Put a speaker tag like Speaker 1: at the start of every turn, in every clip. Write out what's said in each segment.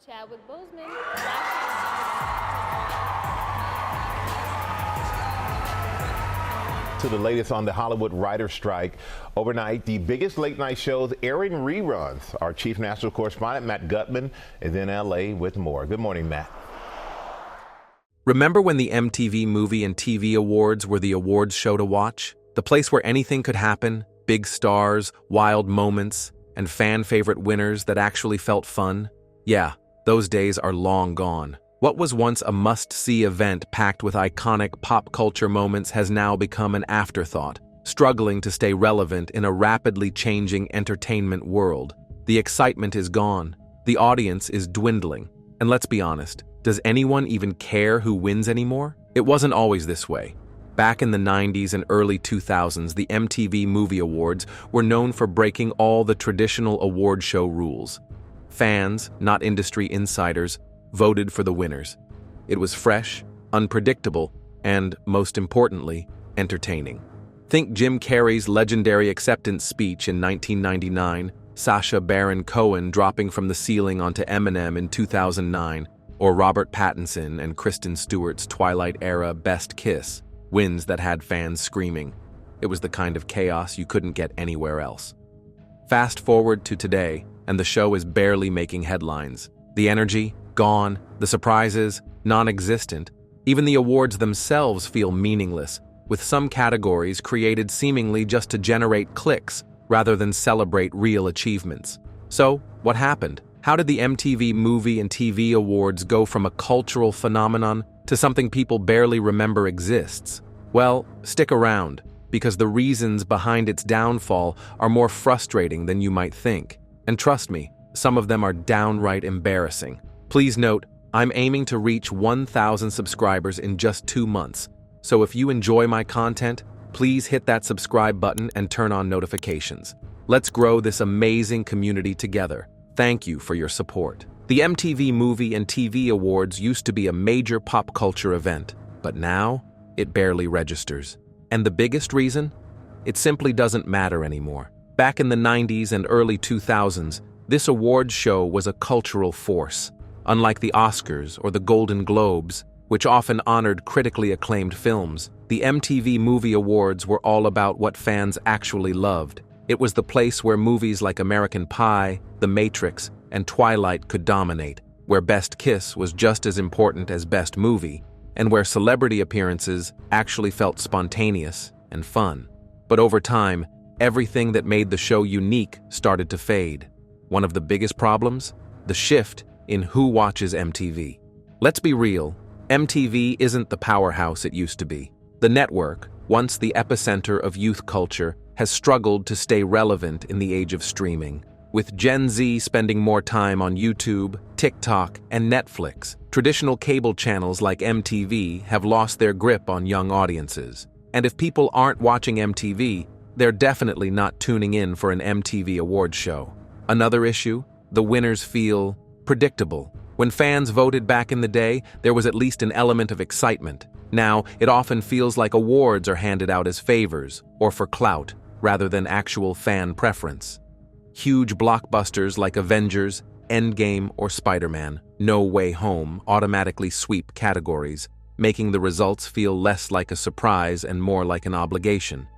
Speaker 1: Chadwick Boseman.
Speaker 2: To the latest on the Hollywood writer strike. Overnight, the biggest late night shows airing reruns. Our chief national correspondent, Matt Gutman, is in LA with more. Good morning, Matt.
Speaker 3: Remember when the MTV Movie and TV Awards were the awards show to watch? The place where anything could happen, big stars, wild moments, and fan-favorite winners that actually felt fun? Yeah, those days are long gone. What was once a must-see event packed with iconic pop culture moments has now become an afterthought, struggling to stay relevant in a rapidly changing entertainment world. The excitement is gone. The audience is dwindling. And let's be honest, does anyone even care who wins anymore? It wasn't always this way. Back in the 90s and early 2000s, the MTV Movie Awards were known for breaking all the traditional award show rules. Fans, not industry insiders, voted for the winners. It was fresh, unpredictable, and, most importantly, entertaining. Think Jim Carrey's legendary acceptance speech in 1999, Sacha Baron Cohen dropping from the ceiling onto Eminem in 2009, or Robert Pattinson and Kristen Stewart's Twilight-era Best Kiss, wins that had fans screaming. It was the kind of chaos you couldn't get anywhere else. Fast forward to today, and the show is barely making headlines. The energy, gone, the surprises, non-existent. Even the awards themselves feel meaningless, with some categories created seemingly just to generate clicks rather than celebrate real achievements. So, what happened? How did the MTV Movie and TV Awards go from a cultural phenomenon to something people barely remember exists? Well, stick around, because the reasons behind its downfall are more frustrating than you might think. And trust me, some of them are downright embarrassing. Please note, I'm aiming to reach 1,000 subscribers in just 2 months, so if you enjoy my content, please hit that subscribe button and turn on notifications. Let's grow this amazing community together. Thank you for your support. The MTV Movie and TV Awards used to be a major pop culture event, but now it barely registers. And the biggest reason? It simply doesn't matter anymore. Back in the 90s and early 2000s, this awards show was a cultural force. Unlike the Oscars or the Golden Globes, which often honored critically acclaimed films, the MTV Movie Awards were all about what fans actually loved. It was the place where movies like American Pie, The Matrix, and Twilight could dominate, where Best Kiss was just as important as Best Movie, and where celebrity appearances actually felt spontaneous and fun. But over time, everything that made the show unique started to fade. One of the biggest problems? The shift in who watches MTV. Let's be real, MTV isn't the powerhouse it used to be. The network, once the epicenter of youth culture, has struggled to stay relevant in the age of streaming. With Gen Z spending more time on YouTube, TikTok, and Netflix, traditional cable channels like MTV have lost their grip on young audiences. And if people aren't watching MTV, they're definitely not tuning in for an MTV Awards show. Another issue? The winners feel predictable. When fans voted back in the day, there was at least an element of excitement. Now, it often feels like awards are handed out as favors or for clout, rather than actual fan preference. Huge blockbusters like Avengers, Endgame, or Spider-Man, No Way Home automatically sweep categories, making the results feel less like a surprise and more like an obligation.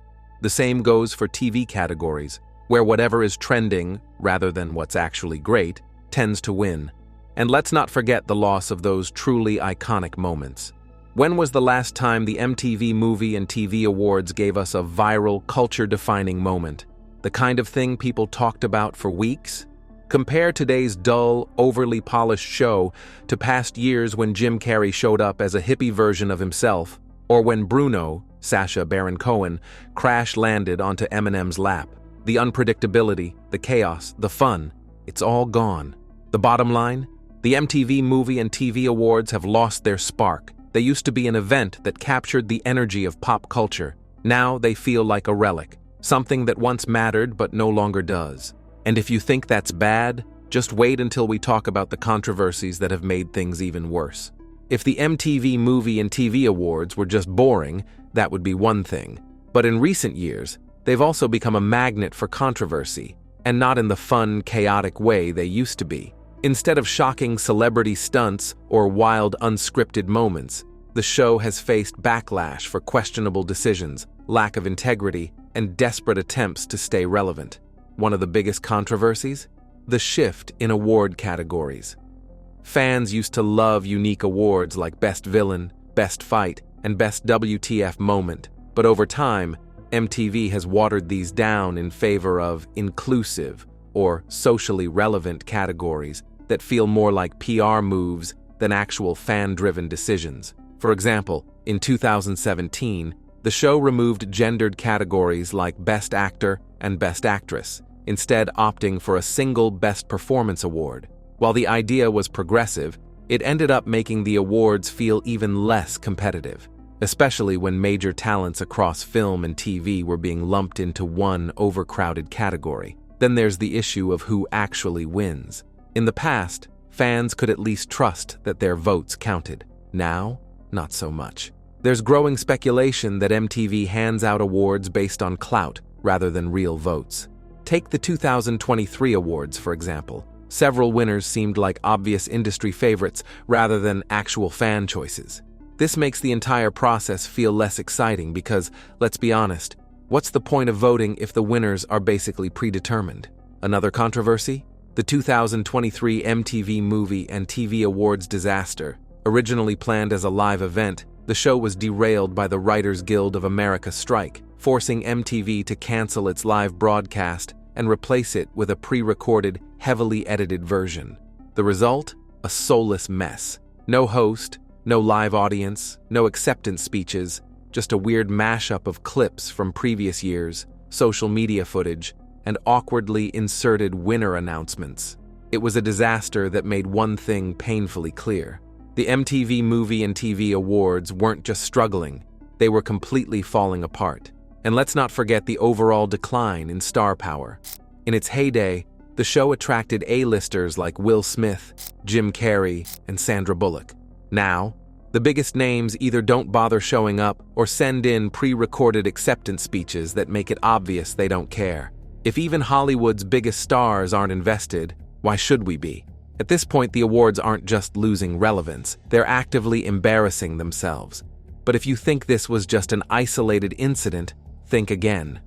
Speaker 3: The same goes for TV categories, where whatever is trending, rather than what's actually great, tends to win. And let's not forget the loss of those truly iconic moments. When was the last time the MTV Movie and TV Awards gave us a viral, culture-defining moment? The kind of thing people talked about for weeks? Compare today's dull, overly polished show to past years when Jim Carrey showed up as a hippie version of himself, or when Bruno, Sacha Baron Cohen, crash-landed onto Eminem's lap. The unpredictability, the chaos, the fun, it's all gone. The bottom line? The MTV Movie and TV Awards have lost their spark. They used to be an event that captured the energy of pop culture. Now they feel like a relic, something that once mattered but no longer does. And if you think that's bad, just wait until we talk about the controversies that have made things even worse. If the MTV Movie and TV Awards were just boring, that would be one thing. But in recent years, they've also become a magnet for controversy, and not in the fun, chaotic way they used to be. Instead of shocking celebrity stunts or wild unscripted moments, the show has faced backlash for questionable decisions, lack of integrity, and desperate attempts to stay relevant. One of the biggest controversies? The shift in award categories. Fans used to love unique awards like Best Villain, Best Fight, and Best WTF Moment, but over time, MTV has watered these down in favor of inclusive or socially relevant categories that feel more like PR moves than actual fan-driven decisions. For example, in 2017, the show removed gendered categories like Best Actor and Best Actress, instead opting for a single Best Performance award. While the idea was progressive, it ended up making the awards feel even less competitive, especially when major talents across film and TV were being lumped into one overcrowded category. Then there's the issue of who actually wins. In the past, fans could at least trust that their votes counted. Now, not so much. There's growing speculation that MTV hands out awards based on clout rather than real votes. Take the 2023 awards, for example. Several winners seemed like obvious industry favorites rather than actual fan choices. This makes the entire process feel less exciting because, let's be honest, what's the point of voting if the winners are basically predetermined? Another controversy? The 2023 MTV Movie and TV Awards disaster. Originally planned as a live event, the show was derailed by the Writers Guild of America strike, forcing MTV to cancel its live broadcast and replace it with a pre-recorded, heavily edited version. The result? A soulless mess. No host, no live audience, no acceptance speeches, just a weird mashup of clips from previous years, social media footage, and awkwardly inserted winner announcements. It was a disaster that made one thing painfully clear. The MTV Movie and TV Awards weren't just struggling, they were completely falling apart. And let's not forget the overall decline in star power. In its heyday, the show attracted A-listers like Will Smith, Jim Carrey, and Sandra Bullock. Now, the biggest names either don't bother showing up or send in pre-recorded acceptance speeches that make it obvious they don't care. If even Hollywood's biggest stars aren't invested, why should we be? At this point, the awards aren't just losing relevance, they're actively embarrassing themselves. But if you think this was just an isolated incident, think again.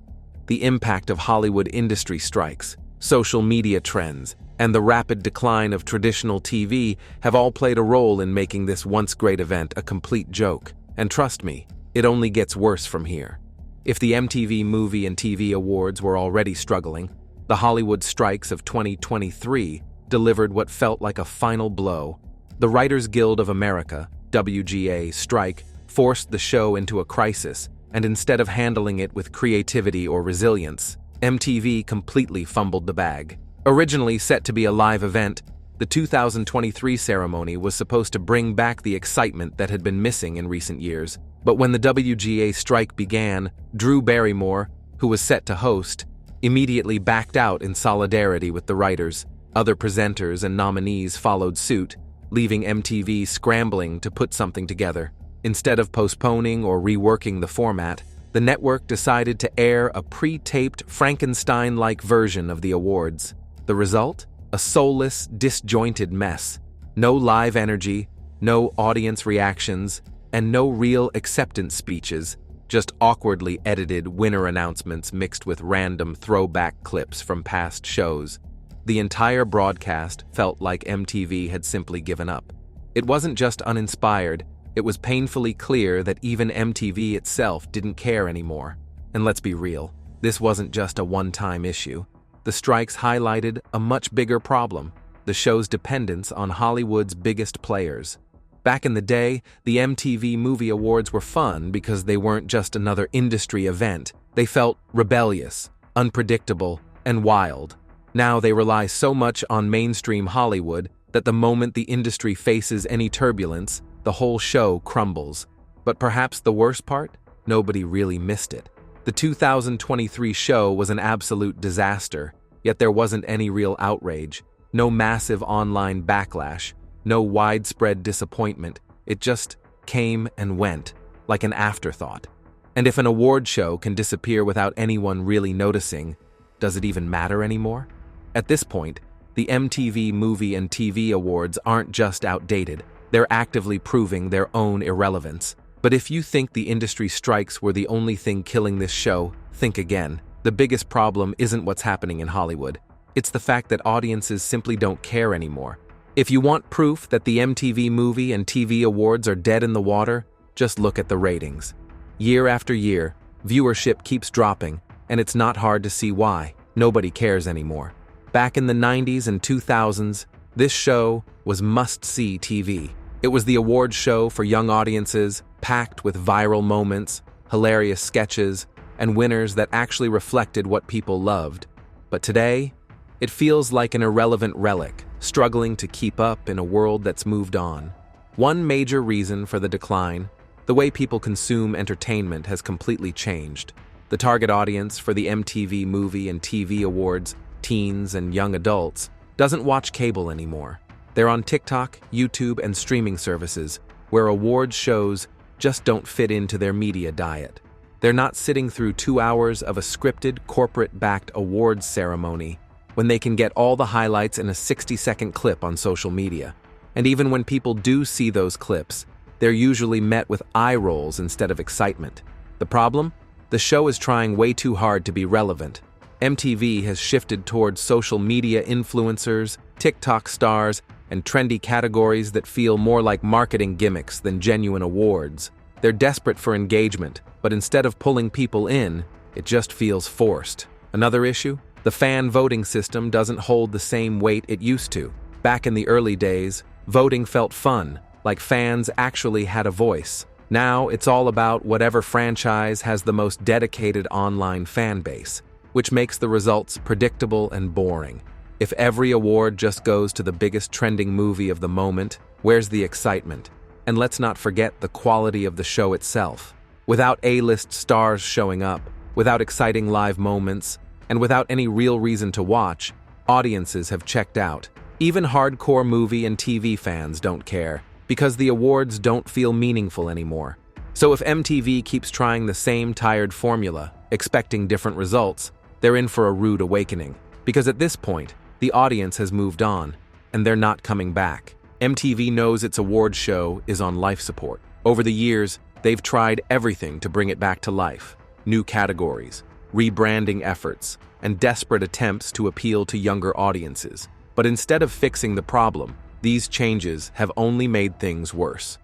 Speaker 3: The impact of Hollywood industry strikes, social media trends, and the rapid decline of traditional TV have all played a role in making this once great event a complete joke. And trust me, it only gets worse from here. If the MTV Movie and TV Awards were already struggling, the Hollywood strikes of 2023 delivered what felt like a final blow. The Writers Guild of America, WGA, strike forced the show into a crisis, and instead of handling it with creativity or resilience, MTV completely fumbled the bag. Originally set to be a live event, the 2023 ceremony was supposed to bring back the excitement that had been missing in recent years. But when the WGA strike began, Drew Barrymore, who was set to host, immediately backed out in solidarity with the writers. Other presenters and nominees followed suit, leaving MTV scrambling to put something together. Instead of postponing or reworking the format, the network decided to air a pre-taped Frankenstein-like version of the awards. The result? A soulless, disjointed mess. No live energy, no audience reactions, and no real acceptance speeches, just awkwardly edited winner announcements mixed with random throwback clips from past shows. The entire broadcast felt like MTV had simply given up. It wasn't just uninspired, it was painfully clear that even MTV itself didn't care anymore. And let's be real, this wasn't just a one-time issue. The strikes highlighted a much bigger problem: the show's dependence on Hollywood's biggest players. Back in the day, the MTV Movie Awards were fun because they weren't just another industry event. They felt rebellious, unpredictable, and wild. Now they rely so much on mainstream Hollywood that the moment the industry faces any turbulence, the whole show crumbles. But perhaps the worst part? Nobody really missed it. The 2023 show was an absolute disaster, yet there wasn't any real outrage, no massive online backlash, no widespread disappointment. It just came and went, like an afterthought. And if an award show can disappear without anyone really noticing, does it even matter anymore? At this point, the MTV Movie and TV Awards aren't just outdated, they're actively proving their own irrelevance. But if you think the industry strikes were the only thing killing this show, think again. The biggest problem isn't what's happening in Hollywood. It's the fact that audiences simply don't care anymore. If you want proof that the MTV Movie and TV Awards are dead in the water, just look at the ratings. Year after year, viewership keeps dropping, and it's not hard to see why. Nobody cares anymore. Back in the 90s and 2000s, this show was must-see TV. It was the awards show for young audiences, packed with viral moments, hilarious sketches, and winners that actually reflected what people loved. But today, it feels like an irrelevant relic, struggling to keep up in a world that's moved on. One major reason for the decline: the way people consume entertainment has completely changed. The target audience for the MTV Movie and TV Awards, teens and young adults, doesn't watch cable anymore. They're on TikTok, YouTube, and streaming services, where awards shows just don't fit into their media diet. They're not sitting through 2 hours of a scripted, corporate-backed awards ceremony when they can get all the highlights in a 60-second clip on social media. And even when people do see those clips, they're usually met with eye rolls instead of excitement. The problem? The show is trying way too hard to be relevant. MTV has shifted towards social media influencers, TikTok stars, and trendy categories that feel more like marketing gimmicks than genuine awards. They're desperate for engagement, but instead of pulling people in, it just feels forced. Another issue? The fan voting system doesn't hold the same weight it used to. Back in the early days, voting felt fun, like fans actually had a voice. Now it's all about whatever franchise has the most dedicated online fan base, which makes the results predictable and boring. If every award just goes to the biggest trending movie of the moment, where's the excitement? And let's not forget the quality of the show itself. Without A-list stars showing up, without exciting live moments, and without any real reason to watch, audiences have checked out. Even hardcore movie and TV fans don't care, because the awards don't feel meaningful anymore. So if MTV keeps trying the same tired formula, expecting different results, they're in for a rude awakening. Because at this point, the audience has moved on, and they're not coming back. MTV knows its award show is on life support. Over the years, they've tried everything to bring it back to life. New categories, rebranding efforts, and desperate attempts to appeal to younger audiences. But instead of fixing the problem, these changes have only made things worse.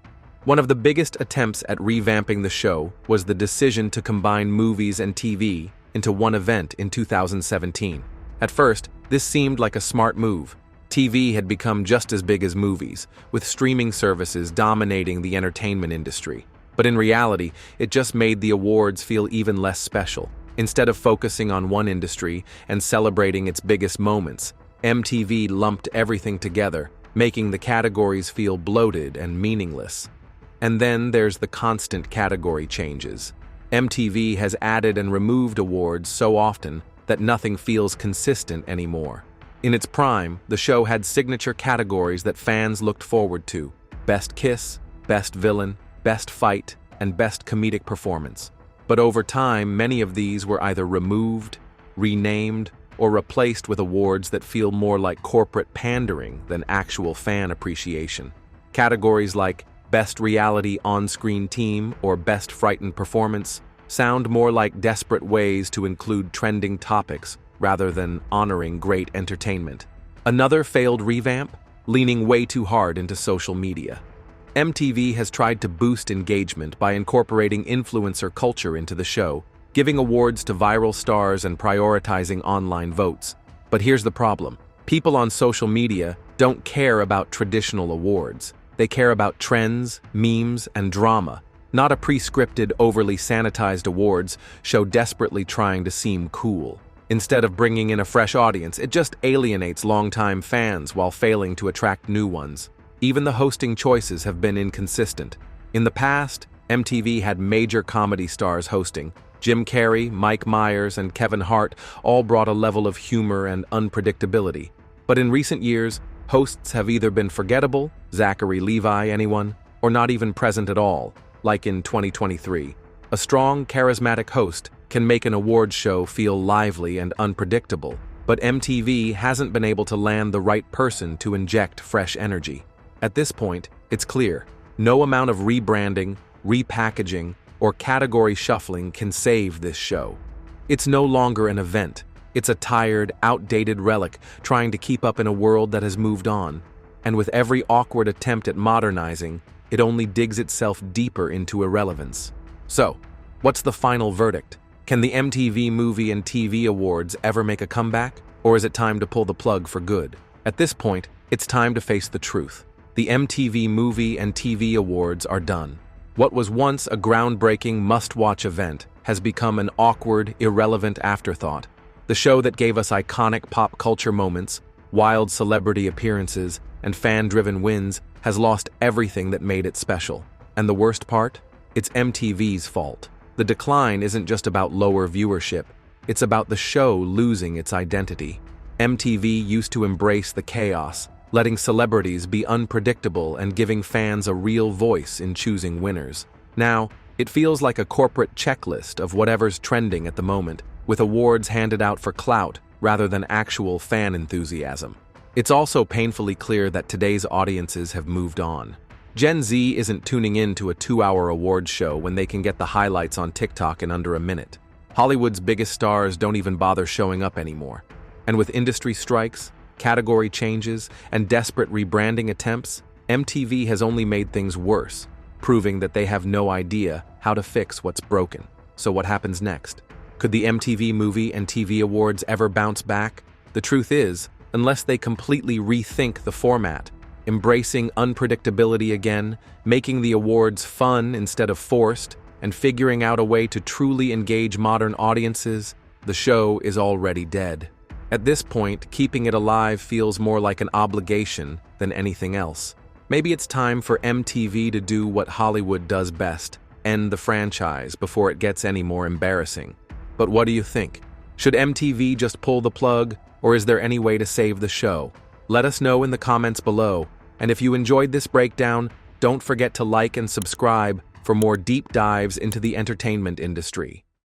Speaker 3: One of the biggest attempts at revamping the show was the decision to combine movies and TV into one event in 2017. At first, this seemed like a smart move. TV had become just as big as movies, with streaming services dominating the entertainment industry. But in reality, it just made the awards feel even less special. Instead of focusing on one industry and celebrating its biggest moments, MTV lumped everything together, making the categories feel bloated and meaningless. And then there's the constant category changes. MTV has added and removed awards so often that nothing feels consistent anymore. In its prime, the show had signature categories that fans looked forward to: Best Kiss, Best Villain, Best Fight, and Best Comedic Performance. But over time, many of these were either removed, renamed, or replaced with awards that feel more like corporate pandering than actual fan appreciation. Categories like Best Reality On-Screen Team or Best Frightened Performance sound more like desperate ways to include trending topics rather than honoring great entertainment. Another failed revamp? Leaning way too hard into social media. MTV has tried to boost engagement by incorporating influencer culture into the show, giving awards to viral stars and prioritizing online votes. But here's the problem. People on social media don't care about traditional awards. They care about trends, memes, and drama, not a pre-scripted, overly sanitized awards show desperately trying to seem cool. Instead of bringing in a fresh audience, it just alienates longtime fans while failing to attract new ones. Even the hosting choices have been inconsistent. In the past, MTV had major comedy stars hosting. Jim Carrey, Mike Myers, and Kevin Hart all brought a level of humor and unpredictability. But in recent years, hosts have either been forgettable, Zachary Levi, anyone, or not even present at all, like in 2023. A strong, charismatic host can make an awards show feel lively and unpredictable, but MTV hasn't been able to land the right person to inject fresh energy. At this point, it's clear, no amount of rebranding, repackaging, or category shuffling can save this show. It's no longer an event. It's a tired, outdated relic trying to keep up in a world that has moved on. And with every awkward attempt at modernizing, it only digs itself deeper into irrelevance. So, what's the final verdict? Can the MTV Movie and TV Awards ever make a comeback? Or is it time to pull the plug for good? At this point, it's time to face the truth. The MTV Movie and TV Awards are done. What was once a groundbreaking must-watch event has become an awkward, irrelevant afterthought. The show that gave us iconic pop culture moments, wild celebrity appearances, and fan-driven wins has lost everything that made it special. And the worst part? It's MTV's fault. The decline isn't just about lower viewership, it's about the show losing its identity. MTV used to embrace the chaos, letting celebrities be unpredictable and giving fans a real voice in choosing winners. Now, it feels like a corporate checklist of whatever's trending at the moment, with awards handed out for clout rather than actual fan enthusiasm. It's also painfully clear that today's audiences have moved on. Gen Z isn't tuning in to a 2-hour awards show when they can get the highlights on TikTok in under a minute. Hollywood's biggest stars don't even bother showing up anymore. And with industry strikes, category changes, and desperate rebranding attempts, MTV has only made things worse, proving that they have no idea how to fix what's broken. So what happens next? Could the MTV Movie and TV Awards ever bounce back? The truth is, unless they completely rethink the format, embracing unpredictability again, making the awards fun instead of forced, and figuring out a way to truly engage modern audiences, the show is already dead. At this point, keeping it alive feels more like an obligation than anything else. Maybe it's time for MTV to do what Hollywood does best, end the franchise before it gets any more embarrassing. But what do you think? Should MTV just pull the plug, or is there any way to save the show? Let us know in the comments below, and if you enjoyed this breakdown, don't forget to like and subscribe for more deep dives into the entertainment industry.